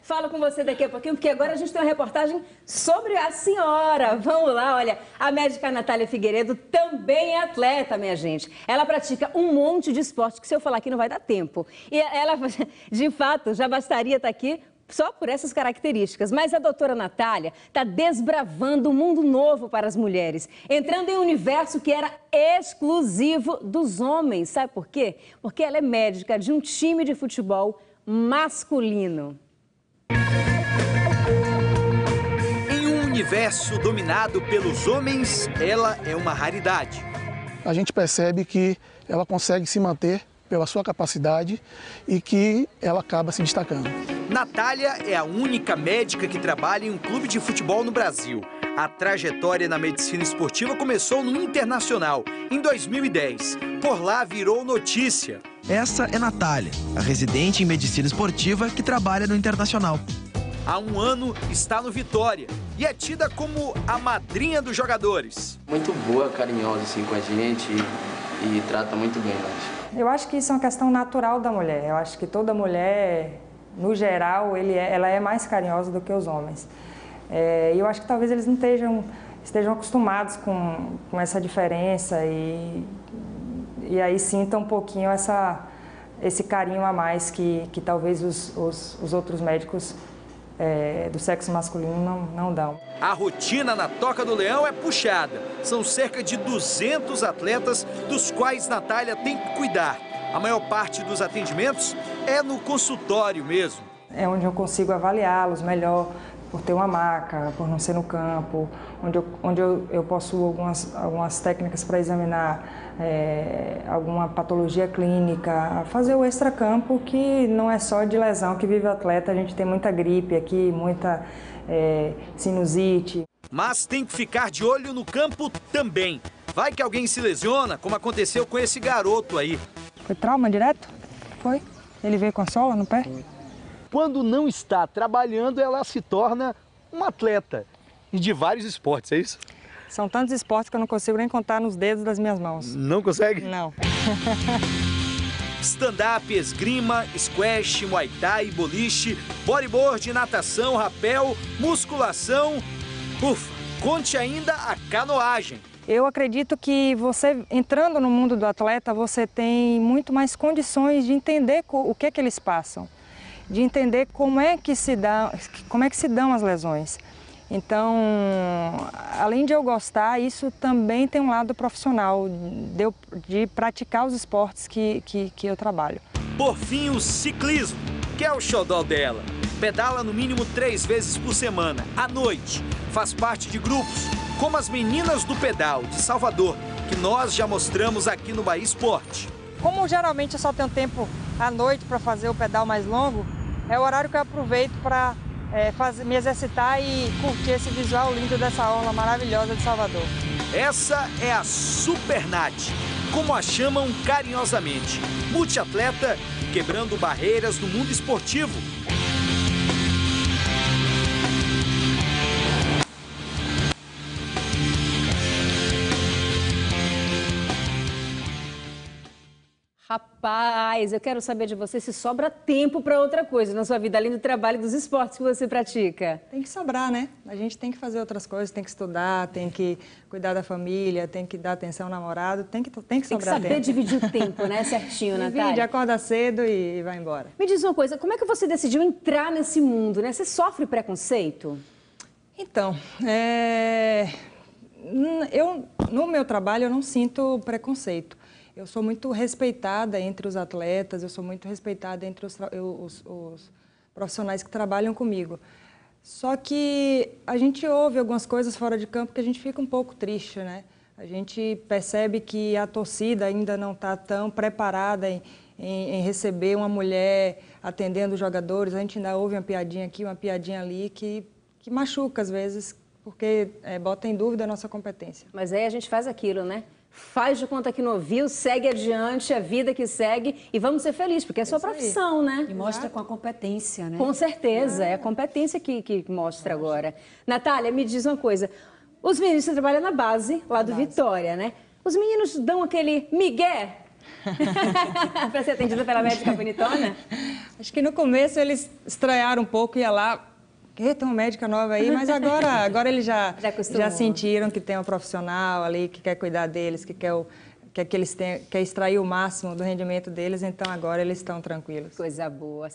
Falo com você daqui a pouquinho, porque agora a gente tem uma reportagem sobre a senhora. Vamos lá, olha, a médica Natália Figueiredo também é atleta, minha gente. Ela pratica um monte de esporte que se eu falar aqui não vai dar tempo. E ela, de fato, já bastaria estar aqui só por essas características. Mas a doutora Natália está desbravando um mundo novo para as mulheres, entrando em um universo que era exclusivo dos homens. Sabe por quê? Porque ela é médica de um time de futebol masculino. Em um universo dominado pelos homens, ela é uma raridade. A gente percebe que ela consegue se manter pela sua capacidade e que ela acaba se destacando. Natália é a única médica que trabalha em um clube de futebol no Brasil. A trajetória na medicina esportiva começou no Internacional, em 2010. Por lá virou notícia. Essa é Natália, a residente em medicina esportiva que trabalha no Internacional. Há um ano está no Vitória e é tida como a madrinha dos jogadores. Muito boa, carinhosa assim com a gente e trata muito bem nós. Eu acho que isso é uma questão natural da mulher. Eu acho que toda mulher, no geral, ela é mais carinhosa do que os homens. E eu acho que talvez eles não estejam acostumados com essa diferença e aí sintam um pouquinho esse carinho a mais que talvez os outros médicos do sexo masculino não dão. A rotina na Toca do Leão é puxada. São cerca de 200 atletas, dos quais Natália tem que cuidar. A maior parte dos atendimentos é no consultório mesmo. É onde eu consigo avaliá-los melhor, por ter uma maca, por não ser no campo, onde eu possuo algumas técnicas para examinar alguma patologia clínica, fazer o extracampo, que não é só de lesão que vive o atleta, a gente tem muita gripe aqui, muita sinusite. Mas tem que ficar de olho no campo também. Vai que alguém se lesiona, como aconteceu com esse garoto aí. Foi trauma direto? Foi. Ele veio com a sola no pé? Quando não está trabalhando, ela se torna uma atleta. E de vários esportes, é isso? São tantos esportes que eu não consigo nem contar nos dedos das minhas mãos. Não consegue? Não. Stand-up, esgrima, squash, muay thai, boliche, bodyboard, natação, rapel, musculação. Ufa, conte ainda a canoagem. Eu acredito que você, entrando no mundo do atleta, você tem muito mais condições de entender o que eles passam, de entender como é que se dão as lesões. Então, além de eu gostar, isso também tem um lado profissional, de praticar os esportes que eu trabalho. Por fim, o ciclismo, que é o xodó dela. Pedala no mínimo 3 vezes por semana, à noite. Faz parte de grupos, como as Meninas do Pedal, de Salvador, que nós já mostramos aqui no Bahia Esporte. Como geralmente eu só tenho tempo à noite para fazer o pedal mais longo, é o horário que eu aproveito para me exercitar e curtir esse visual lindo dessa orla maravilhosa de Salvador. Essa é a Super Nath, como a chamam carinhosamente. Multiatleta e quebrando barreiras no mundo esportivo. Rapaz, eu quero saber de você se sobra tempo para outra coisa na sua vida, além do trabalho e dos esportes que você pratica. Tem que sobrar, né? A gente tem que fazer outras coisas, tem que estudar, tem que cuidar da família, tem que dar atenção ao namorado, tem que sobrar tempo. Tem que saber dividir o tempo, né? Certinho, Natália. Divide, acorda cedo e vai embora. Me diz uma coisa, como é que você decidiu entrar nesse mundo, né? Você sofre preconceito? Então, no meu trabalho eu não sinto preconceito. Eu sou muito respeitada entre os atletas, eu sou muito respeitada entre os profissionais que trabalham comigo. Só que a gente ouve algumas coisas fora de campo que a gente fica um pouco triste, né? A gente percebe que a torcida ainda não está tão preparada em receber uma mulher atendendo os jogadores. A gente ainda ouve uma piadinha aqui, uma piadinha ali, que machuca às vezes, porque bota em dúvida a nossa competência. Mas aí a gente faz aquilo, né? Faz de conta que não ouviu, segue adiante, a vida que segue e vamos ser felizes, porque é sua profissão, né? E mostra com a competência, né? Com certeza, é a competência que mostra agora. Natália, me diz uma coisa, os meninos, você trabalha na base lá do Vitória, né? Os meninos dão aquele migué Para ser atendida pela médica bonitona? Acho que no começo eles estranharam um pouco, ia lá, tem uma médica nova aí, mas agora eles já sentiram que tem um profissional ali que quer cuidar deles, que quer extrair o máximo do rendimento deles, então agora eles estão tranquilos. Coisa boa.